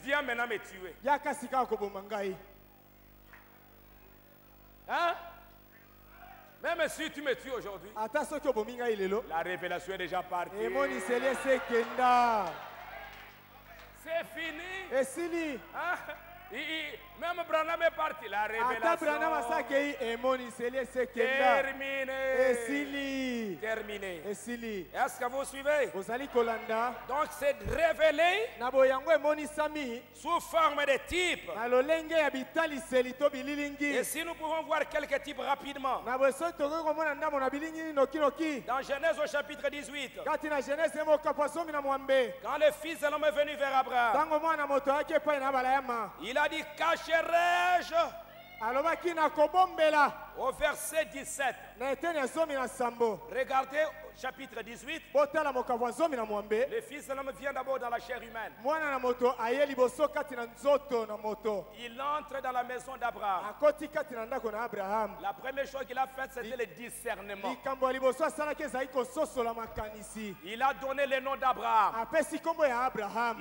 viens maintenant me tuer. Hein? Même si tu me tues aujourd'hui, la révélation est déjà partie. C'est fini. Hein? Même Branham est parti. La révélation terminée. Est-ce que vous suivez? Donc c'est révélé sous forme de types. Et si nous pouvons voir quelques types rapidement. Dans Genèse au chapitre 18. Quand le fils de l'homme est venu vers Abraham, il a dit, cacherai-je au verset 17. Regardez chapitre 18. Le fils de l'homme vient d'abord dans la chair humaine. Il entre dans la maison d'Abraham. La première chose qu'il a faite, c'était le discernement. Il a donné le nom d'Abraham.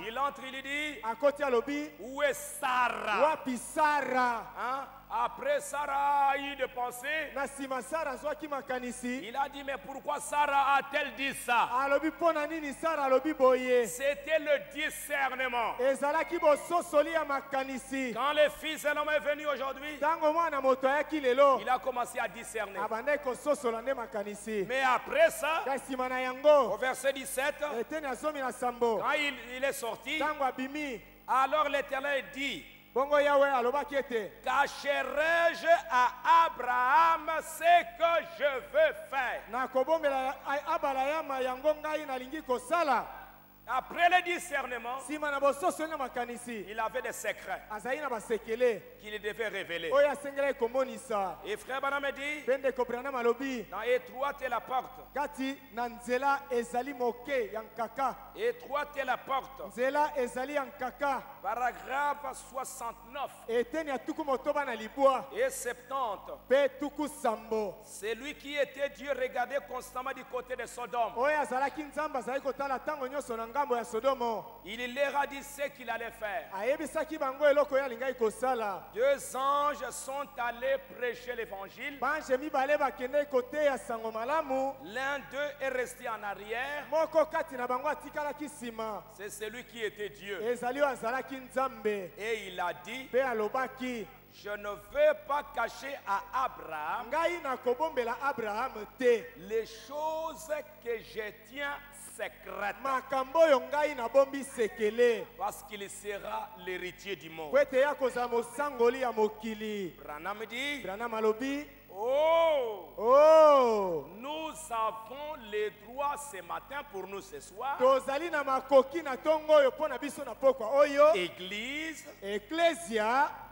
Il entre, il dit, où est Sarah? Hein? Après Sarah a eu de penser. Il a dit, mais pourquoi Sarah a-t-elle dit ça? C'était le discernement. Quand le fils de l'homme est venu aujourd'hui, il a commencé à discerner. Mais après ça, au verset 17, quand il est sorti, alors l'Éternel dit, cacherai-je à Abraham ce que je veux faire? Après le discernement, il avait des secrets qu'il devait révéler. Et frère Branham dit, dans étroite est la porte. Étroite est la porte. Paragraphe 69 et 70. C'est lui qui était Dieu, regardait constamment du côté de Sodome. Il leur a dit ce qu'il allait faire. 2 anges sont allés prêcher l'évangile. L'un d'eux est resté en arrière. C'est celui qui était Dieu. Et il a dit, je ne veux pas cacher à Abraham les choses que je tiens secrètes, parce qu'il sera l'héritier du monde. Branham dit, oh, nous avons les droits ce matin pour nous ce soir. Église,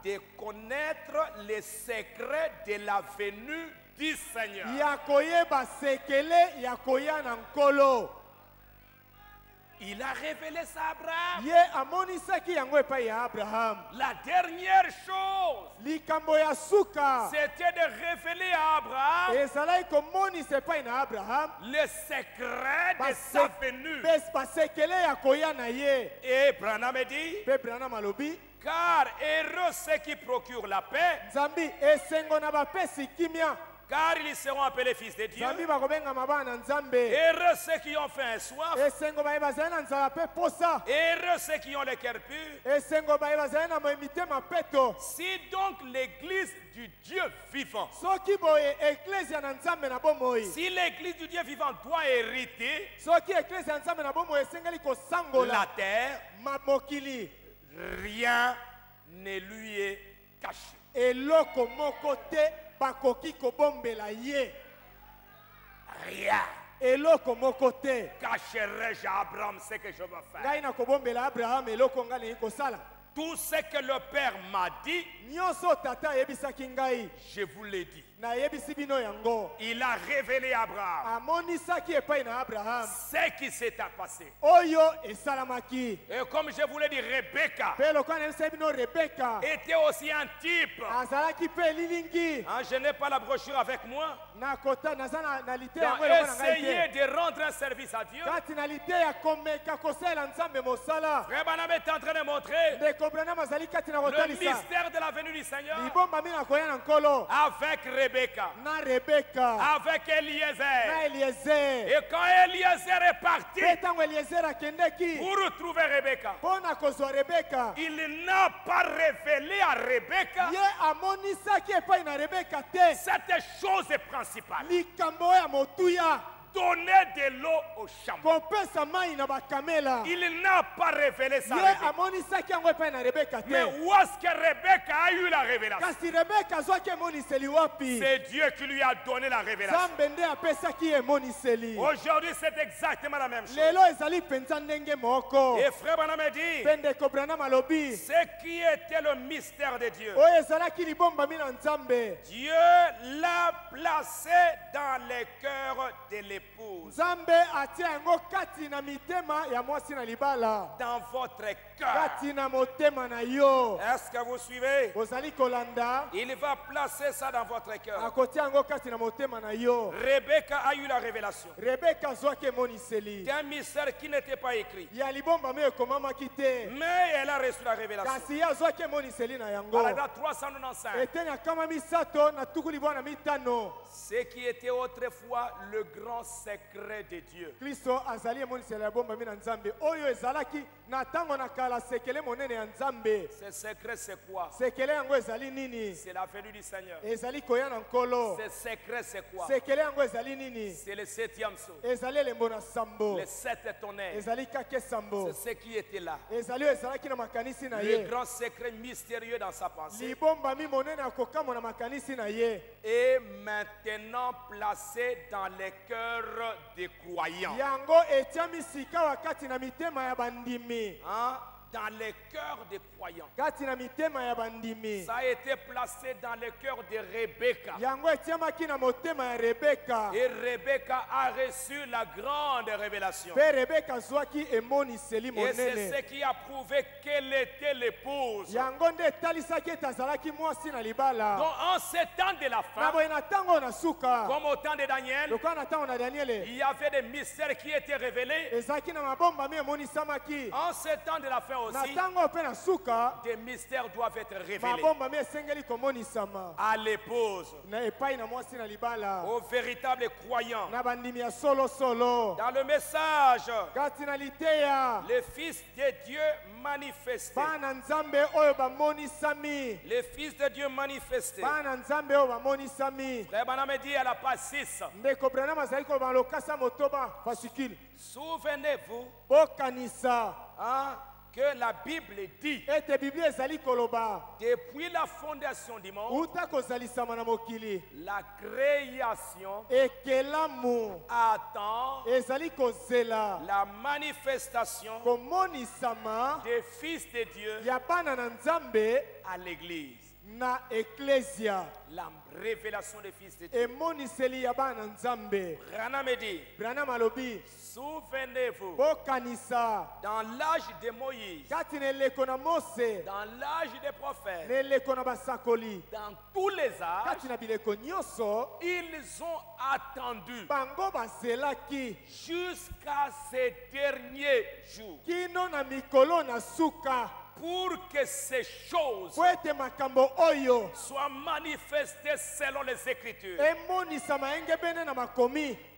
de connaître les secrets de la venue du Seigneur. Il a révélé ça à Abraham. La dernière chose, c'était de révéler à Abraham le secret de sa venue. Et Branham dit, car heureux ceux qui procurent la paix, car ils seront appelés fils de Dieu. Heureux ceux qui ont faim et soif. Heureux ceux qui ont le cœur pur. Si donc l'église du Dieu vivant, si l'église du Dieu vivant doit hériter la terre, rien ne lui est caché. Rien. Cacherai-je à Abraham ce que je veux faire? Tout ce que le Père m'a dit, je vous l'ai dit. Il a révélé à Abraham ce qui s'est passé. Et comme je vous l'ai dit, Rebecca était aussi un type. Je n'ai pas la brochure avec moi. Essayer de rendre un service à Dieu. Frère Branham est en train de montrer le mystère de la venue du Seigneur avec Rebecca, avec Eliezer. Et quand Eliezer est parti pour retrouver Rebecca, il n'a pas révélé à Rebecca cette chose principale. Donner de l'eau au chameau. Il n'a pas révélé ça. Mais où est-ce que Rebecca a eu la révélation? C'est Dieu qui lui a donné la révélation. Aujourd'hui, c'est exactement la même chose. Et Frère Branham a dit ce qui était le mystère de Dieu. Dieu l'a placé dans le cœur de l'épouse. Dans votre cœur. Est-ce que vous suivez? Il va placer ça dans votre cœur. Rebecca a eu la révélation d'un mystère qui n'était pas écrit, mais elle a reçu la révélation. Paragraphe 395. Ce qui était autrefois le grand secret de Dieu. Ce secret, c'est quoi? C'est la venue du Seigneur. Ce secret, c'est quoi? C'est le 7e saut. Les 7 tonnerres. C'est ce qui était là. Le grand secret mystérieux dans sa pensée. Et maintenant placé dans les cœurs des croyants. Dans les cœurs des croyants. Ça a été placé dans le cœur de Rebecca. Et Rebecca a reçu la grande révélation. Et c'est ce qui a prouvé qu'elle était l'épouse. Donc en ces temps de la fin, comme au temps de Daniel, il y avait des mystères qui étaient révélés. En ces temps de la fin aussi, des mystères doivent être révélés à l'épouse, aux véritables croyants. Dans le message, le Fils de Dieu manifesté. Le Fils de Dieu manifesté. Frère Branham dit à la page 6. Souvenez-vous que la Bible dit depuis la fondation du monde, la création attend la manifestation des fils de Dieu à l'église. La révélation des fils de Dieu. Branham dit, souvenez-vous, dans l'âge de Moïse, dans l'âge des prophètes, dans tous les âges, ils ont attendu jusqu'à ces derniers jours pour que ces choses soient manifestées selon les Écritures.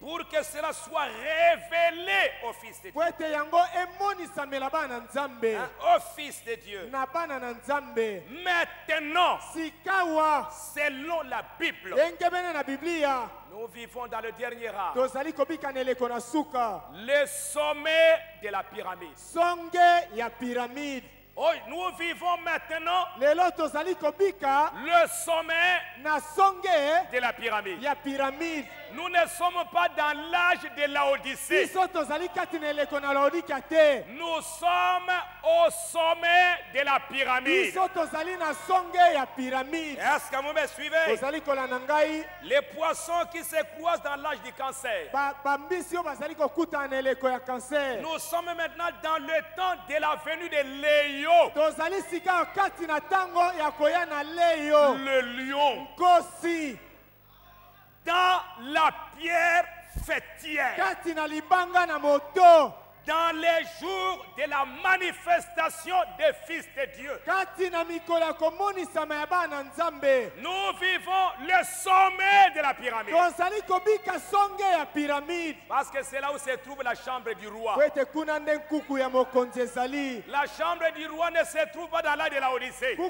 Pour que cela soit révélé au Fils de Dieu. Au Fils de Dieu. Maintenant, selon la Bible, nous vivons dans le dernier âge. Le sommet de la pyramide. Oh, nous vivons maintenant le sommet de la pyramide. Nous ne sommes pas dans l'âge de Laodicée. Nous sommes au sommet de la pyramide. Est-ce que vous me suivez? Les poissons qui se croisent dans l'âge du cancer. Nous sommes maintenant dans le temps de la venue de Léo. Le lion. Dans la pierre fêtière. Dans les jours de la manifestation des fils de Dieu. Nous vivons le sommet de la pyramide. Parce que c'est là où se trouve la chambre du roi. La chambre du roi ne se trouve pas dans l'âge de la Odyssée. La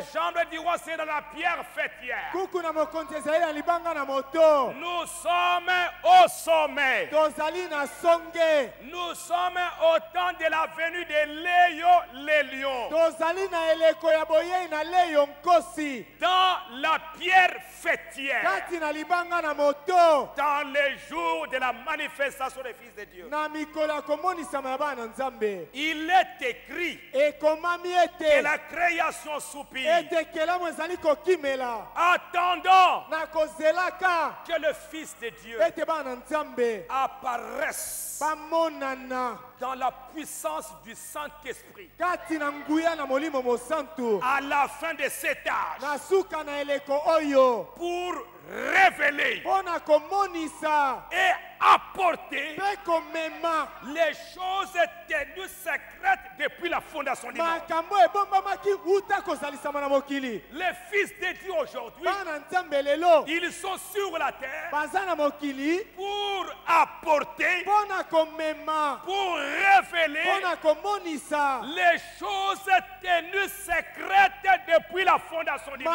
chambre du roi c'est dans la pierre fêtière. Nous sommes au sommet. Nous sommes au temps de la venue de Léo le lion. Dans la pierre fêtière. Dans les jours de la manifestation des fils de Dieu. Il est écrit que la création soupire. Attendant que le Fils de Dieu apparaisse dans la puissance du Saint-Esprit. À la fin de cet âge. Pour révéler et apporter les choses tenues secrètes depuis la fondation du monde. Les fils de Dieu aujourd'hui, ils sont sur la terre pour apporter, pour révéler les choses tenues secrètes depuis la fondation du monde.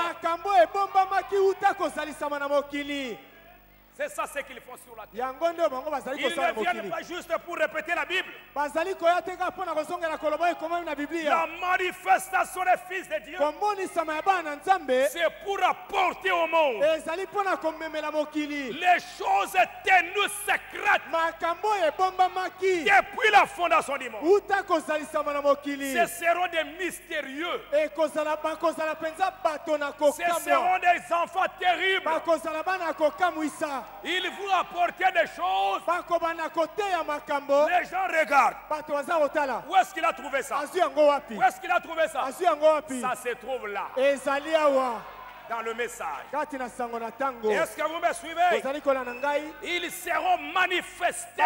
C'est ça ce qu'ils font sur la terre. Ils ne viennent pas juste pour répéter la Bible. La manifestation des fils de Dieu, c'est pour apporter au monde les choses tenues secrètes depuis la fondation du monde. Ce seront des mystérieux. Ce seront des enfants terribles. Il vous apporter des choses. Les gens regardent. Où est-ce qu'il a trouvé ça? Où est-ce qu'il a trouvé ça? Ça se trouve là. Dans le message. Est-ce que vous me suivez? Ils seront manifestés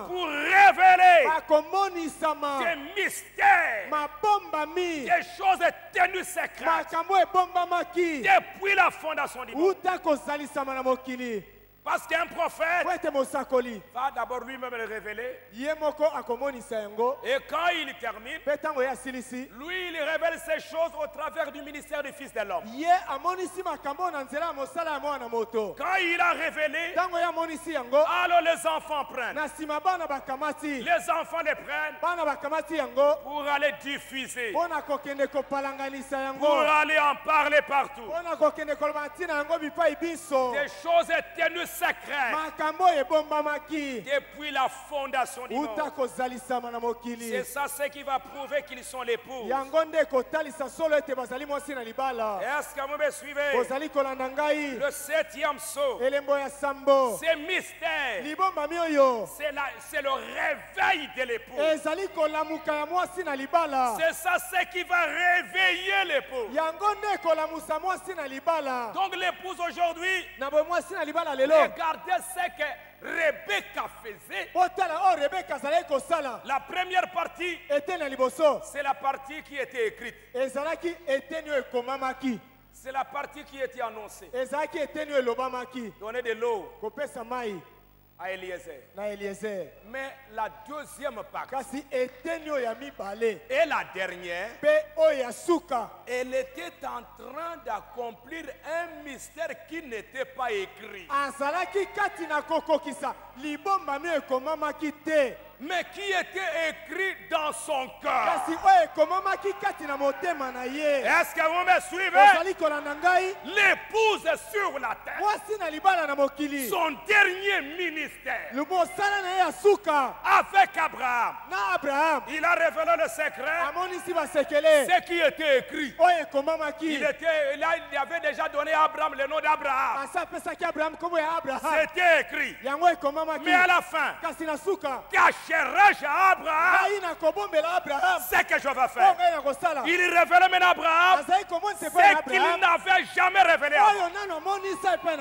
pour révéler des mystères, des choses tenues secrètes depuis la fondation du monde. Parce qu'un prophète va d'abord lui-même le révéler. Et quand il termine, lui il révèle ces choses au travers du ministère du Fils de l'homme. Quand il a révélé, alors les enfants prennent. Les enfants les prennent pour aller diffuser, pour aller en parler partout. Des choses tenues secrètes depuis la fondation du monde. C'est ça ce qui va prouver qu'ils sont l'époux. Est-ce que vous me suivez? Le 7e saut, c'est mystère. C'est le réveil de l'époux. C'est ça ce qui va réveiller l'époux. Donc l'épouse aujourd'hui, regardez ce que Rebecca faisait. La première partie, c'est la partie qui était écrite. C'est la partie qui était annoncée. Donner de l'eau à Eliezer. Mais la deuxième partie et la dernière, elle était en train d'accomplir un mystère qui n'était pas écrit, mais qui était écrit dans dans son cœur. Est-ce que vous me suivez? L'épouse est sur la terre. Son dernier ministère avec Abraham. Il a révélé le secret. Ce qui était écrit. Il avait déjà donné à Abraham le nom d'Abraham. C'était écrit. Mais à la fin, cacherai-je à Abraham ce que je vais faire? Il révèle maintenant à Abraham ce qu'il n'avait jamais révélé à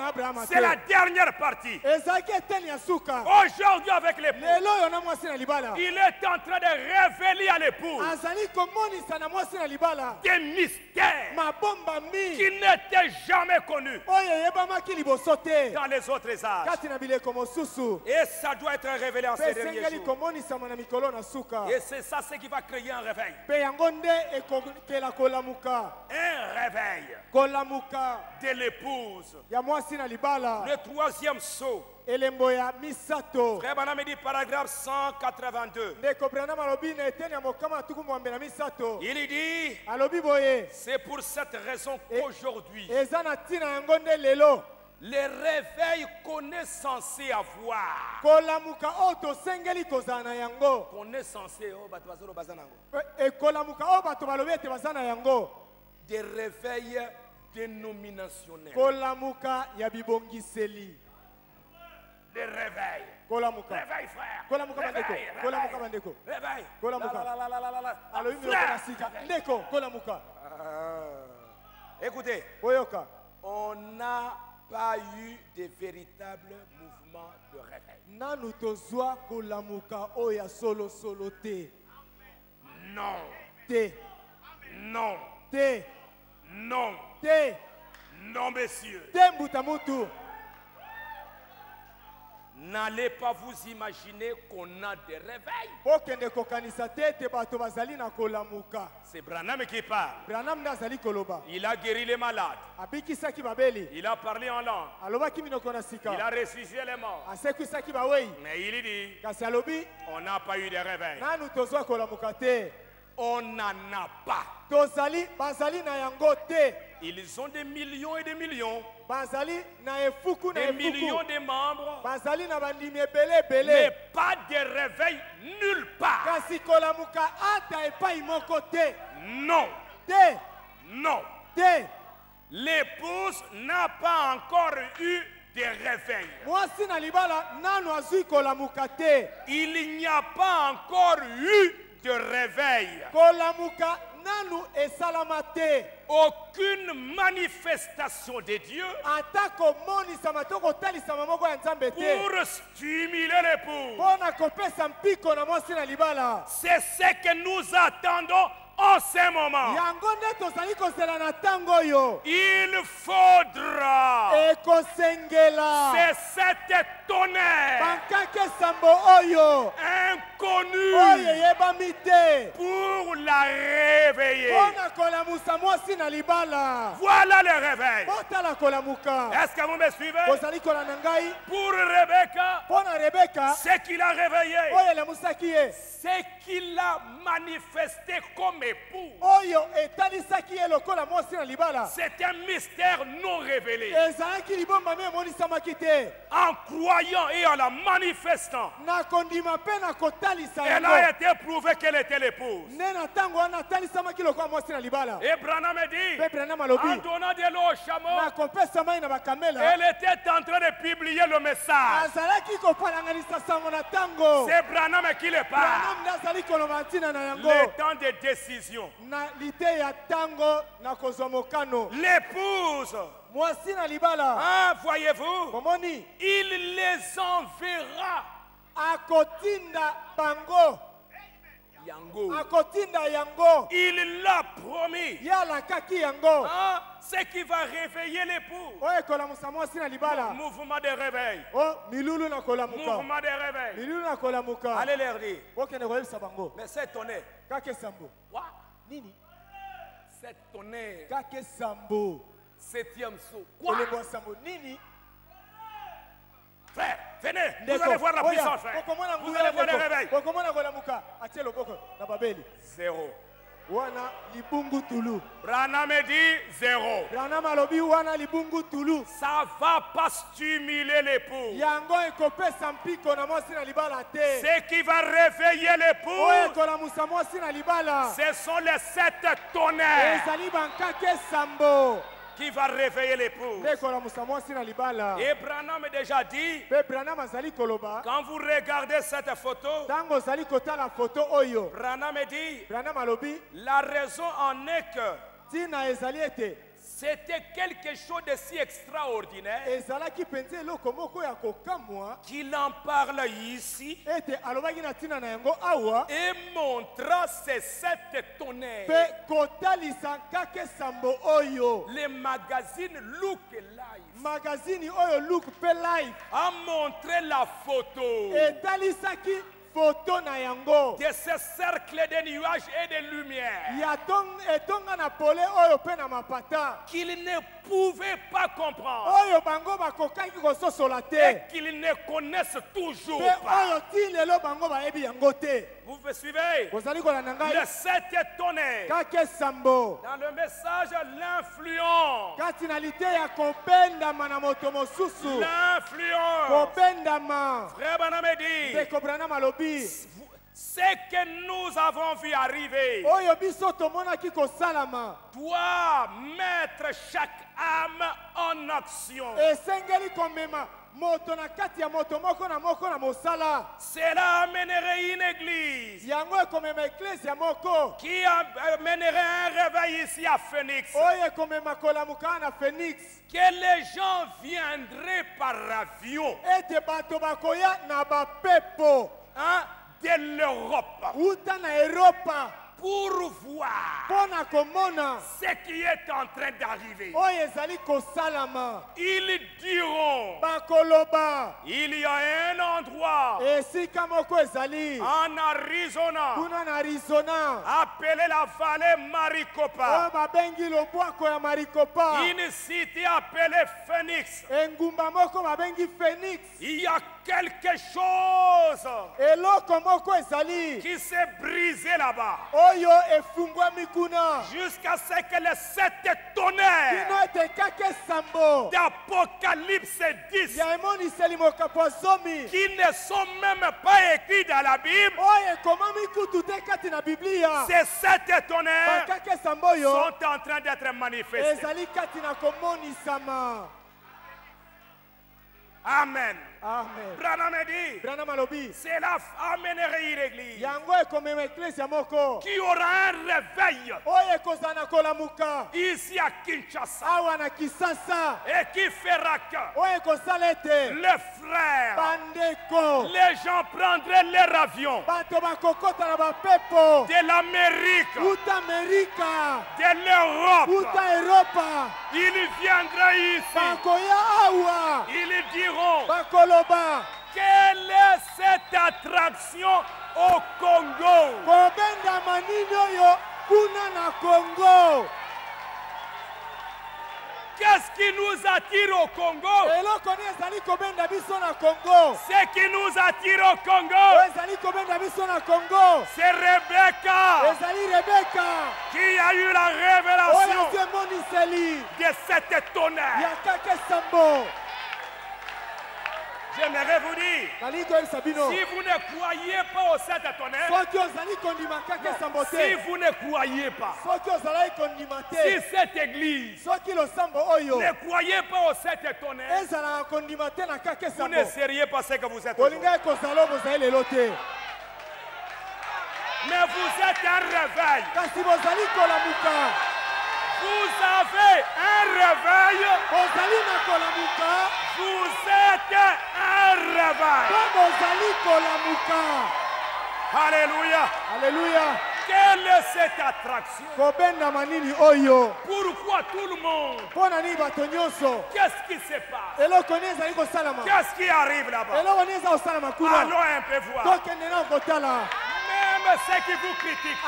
Abraham. C'est la dernière partie. Aujourd'hui avec l'épouse, il est en train de révéler à l'épouse des mystères qui n'étaient jamais connus dans les autres âges. Et ça doit être révélé en ces derniers jours. Et c'est ça ce qui va créer un réveil. Un réveil de l'épouse. Le troisième saut. Frère Branham dit paragraphe 182. Il dit, c'est pour cette raison qu'aujourd'hui, les réveils qu'on est censé avoir, qu'on est censé, des réveils dénominationnels. Des réveils. Réveil, frère. Réveil. Écoutez, on n'a pas eu de véritables mouvements de réveil. Non. Non. Non. Non, messieurs. N'allez pas vous imaginer qu'on a des réveils. C'est Branham qui parle. Il a guéri les malades. Il a parlé en langue. Il a ressuscité les morts. Mais il dit, on n'a pas eu de réveil. On n'en a pas. Ils ont des millions et des millions. Des millions de membres. Mais pas de réveil nulle part. Non. Non. L'épouse n'a pas encore eu de réveil. Il n'y a pas encore eu de réveil. Aucune manifestation de Dieu pour stimuler l'époux. C'est ce que nous attendons en ce moment. Il faudra c'est cet tonnerre inconnu pour la réveiller. Voilà le réveil. Est-ce que vous me suivez? Pour Rebecca, ce qu'il a réveillé, c'est qu'il a manifesté comme époux. C'est un mystère non révélé. En croyant et en la manifestant, elle a été prouvée qu'elle était l'épouse. Et Branham dit, en donnant de l'eau au chameau, elle était en train de publier le message. C'est Branham qui le parle. Le temps de décision. L'épouse, voyez-vous, il les enverra. Il l'a promis. Ce qui va réveiller l'époux. Mouvement de réveil. Mouvement de réveil. Allez leur dire. Mais c'est tonnerre. C'est tonnerre. Septième saut. Quoi? Frère. Venez, vous allez voir la puissance. Vous allez voir le réveil. 0. Wana libungu tulu. Branham dit 0. Branham alobi wana libungu tulu. Ça va pas stimuler l'époux. Yango ekopesa mpiko na mwasi na libala te. Ce qui va réveiller l'époux, ekola musa mwasi na libala. Ce sont les 7 tonnerres. Ezali bankake sambo. Qui va réveiller l'époux. Et Branham a déjà dit, quand vous regardez cette photo, Branham dit, la raison en est que c'était quelque chose de si extraordinaire qu'il en parle ici et montra ces 7 tonnerres. Les magazines Look Life a montré la photo de ce cercle de nuages et de lumière qu'il ne pouvait pas comprendre et qu'ils ne connaissent toujours pas. Vous me suivez? Le 7 tonnerres. Dans le message, l'influence. L'influence. Frère Branham dit, ce que nous avons vu arriver doit mettre chaque âme en action. Cela amènerait une église qui amènerait un réveil ici à Phoenix. Que les gens viendraient par avion de l'Europe pour voir ce qui est en train d'arriver. Ils diront, il y a un endroit en Arizona appelé la vallée Maricopa, une cité appelée Phoenix. Il y a quelque chose qui s'est brisé là-bas jusqu'à ce que les 7 tonnerres d'Apocalypse 10 qui ne sont même pas écrits dans la Bible, ces 7 tonnerres sont en train d'être manifestés. Amen. Branham dit, cela amènerait une église qui aura un réveil ici à Kinshasa et qui fera que les frères, les gens prendraient leur avion de l'Amérique, de l'Europe. Ils viendraient ici. Ils diront, quelle est cette attraction au Congo? Qu'est-ce qui nous attire au Congo? Ce qui nous attire au Congo, c'est Rebecca qui a eu la révélation de cette tonnerre. J'aimerais vous dire, si vous ne croyez pas aux 7 tonnerres, si vous ne croyez pas, si cette église ne croyez pas aux 7 tonnerres, vous ne seriez pas ce que vous êtes aujourd'hui. Mais vous êtes un réveil. Vous avez un réveil. Vous êtes un réveil. Alléluia. Alléluia. Quelle est cette attraction? Pourquoi tout le monde? Qu'est-ce qui se passe? Qu'est-ce qui arrive là-bas? Allons un peu voir. Même ceux qui vous critiquent,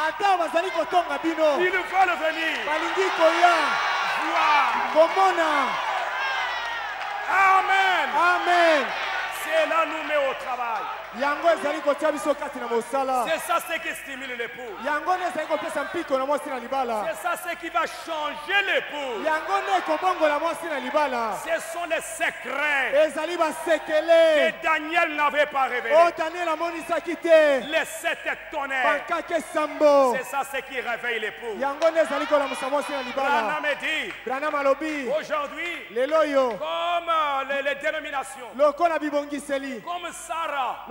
ils veulent venir voir. Amen. Amen. Cela nous met au travail. C'est ça ce qui stimule l'époux. C'est ça ce qui va changer l'époux. Ce sont les secrets que Daniel n'avait pas révélés. Les 7 tonnerres. C'est ça ce qui réveille l'époux. Branham dit aujourd'hui, comme les dénominations, comme Sarah,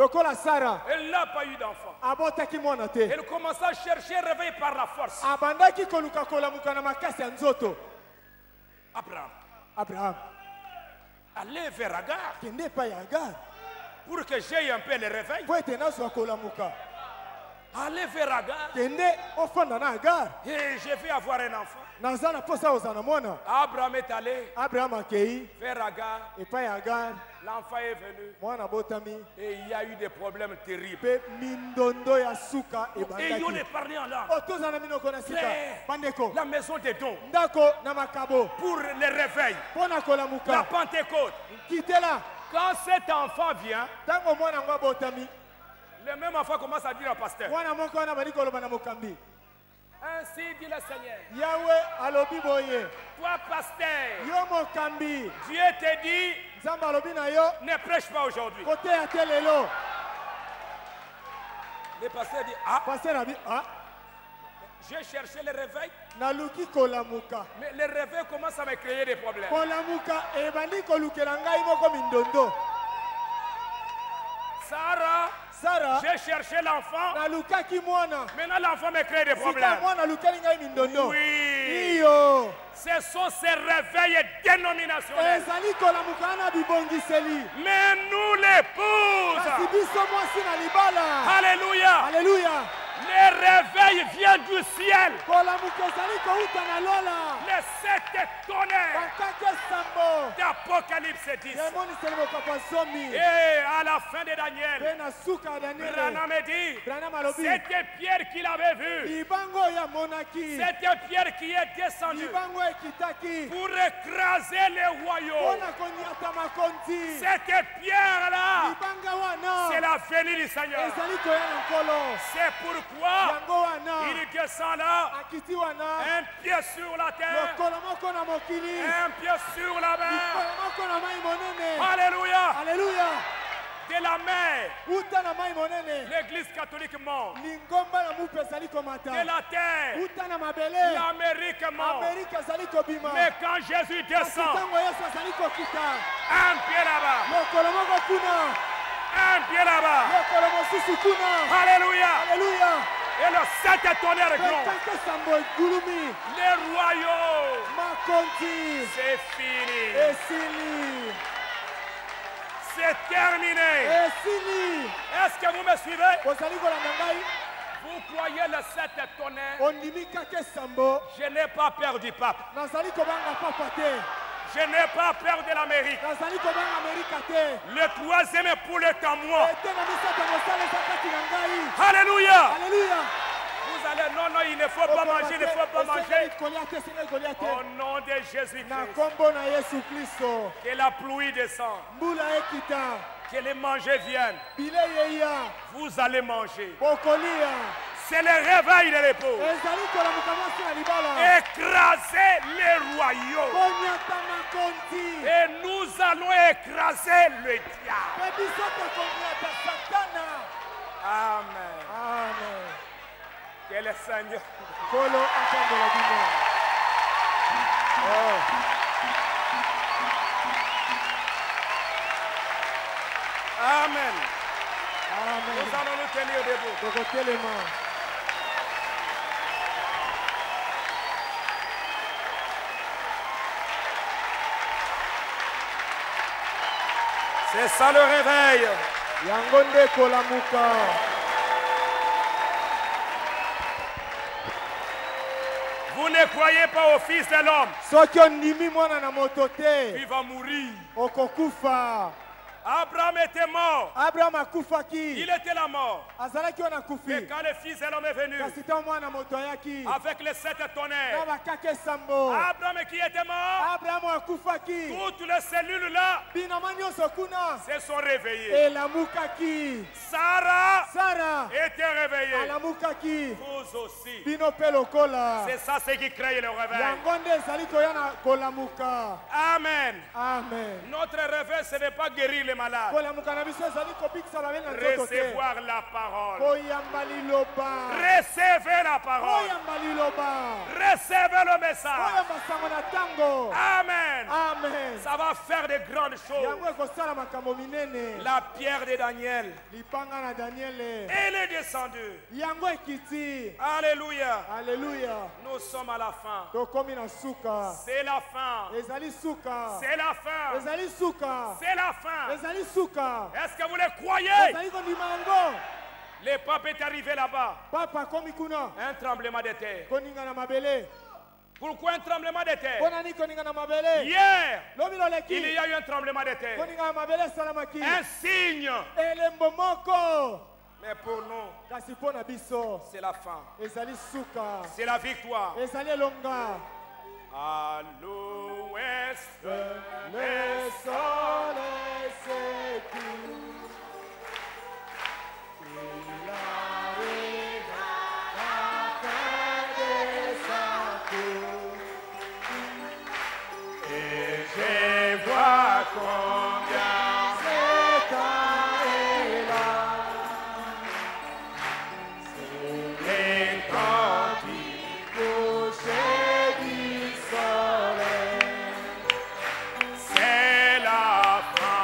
elle n'a pas eu d'enfant. Elle commence à chercher réveil par la force. Abraham. Allez vers Agar pour que j'aie un peu le réveil. Allez vers Agar et je vais avoir un enfant. Abraham est allé vers Agar. L'enfant est venu et il y a eu des problèmes terribles. Et ils ont parlé en langue. La maison des dons pour le réveil, la Pentecôte. Quand cet enfant vient, le même enfant commence à dire au pasteur, ainsi dit le Seigneur. Toi, pasteur, Dieu te dit, ne prêche pas aujourd'hui. Le pasteur dit, j'ai cherché le réveil, mais le réveil commence à me créer des problèmes. Sarah, j'ai cherché l'enfant. Maintenant l'enfant me crée des problèmes. Oui. Ce sont ces réveils dénominationnels. Mais nous l'épouse. Alléluia. Le réveil vient du ciel. Les 7 tonnerres d'Apocalypse 10. Et à la fin de Daniel, Branham dit, c'était Pierre qui l'avait vu. C'était Pierre qui est descendu pour écraser les royaumes. Cette pierre-là, c'est la venue du Seigneur. C'est pourquoi il descend là, un pied sur la terre, un pied sur la mer. Alléluia. De la mer, l'église catholique mort. De la terre, l'Amérique mort. Mais quand Jésus descend, un pied là-bas, un pied là-bas. Alléluia. Et le 7 tonnerres gronde. Les royaumes, c'est fini. C'est terminé. Est-ce que vous me suivez? Vous croyez le 7 tonnerres? Je n'ai pas peur du pape. Je n'ai pas peur de l'Amérique. Le 3e est pour le témoin. Alléluia. Vous allez, non, il ne faut pas manger, il ne faut pas manger. Au nom de Jésus-Christ. Que la pluie descende. Que les manger viennent. Vous allez manger. C'est le réveil de l'époux. Écraser les royaumes. Et nous allons écraser le diable. Amen. Que le Seigneur. Amen. Nous allons nous tenir debout. C'est ça le réveil. Vous ne croyez pas au Fils de l'homme. Il va mourir. Abraham était mort. Abraham akufaki. Il était la mort. Azalaki wana kufi. Et quand le fils de l'homme est venu, avec les 7 tonnerres, Abraham qui était mort, Abraham akufaki. Toutes les cellules là se sont réveillées. Sarah était réveillée. Vous aussi. C'est ça ce qui crée le réveil. Amen. Amen. Notre réveil, ce n'est pas guérir les malades. Recevoir la parole. Recevez la parole. Recevez le message. Amen. Amen. Ça va faire de grandes choses. La pierre de Daniel. Elle est descendue. Alléluia. Alléluia. Nous sommes à la fin. C'est la fin. C'est la fin. C'est la fin. Est-ce que vous le croyez? Le pape est arrivé là-bas. Un tremblement de terre. Pourquoi un tremblement de terre? Hier, il y a eu un tremblement de terre. Un signe. Mais pour nous, c'est la fin. C'est la victoire. À l'ouest, le soleil s'écoule. Il arrive à la fin de sa cour. Et je vois combien cet temps est là. C'est les cantiques couchés du soleil. C'est la fin.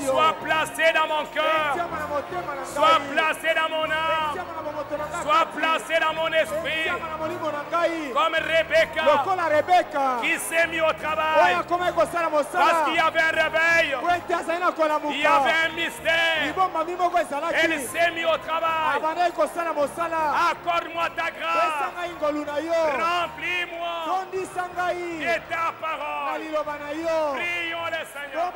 Sois placé dans mon cœur. Sois placé dans mon âme. Sois placé dans mon esprit. Comme Rebecca qui s'est mis au travail. Parce qu'il y avait un réveil. Il y avait un mystère. Elle s'est mise au travail. Accorde-moi ta grâce. Remplis-moi de ta parole. Prions le Seigneur.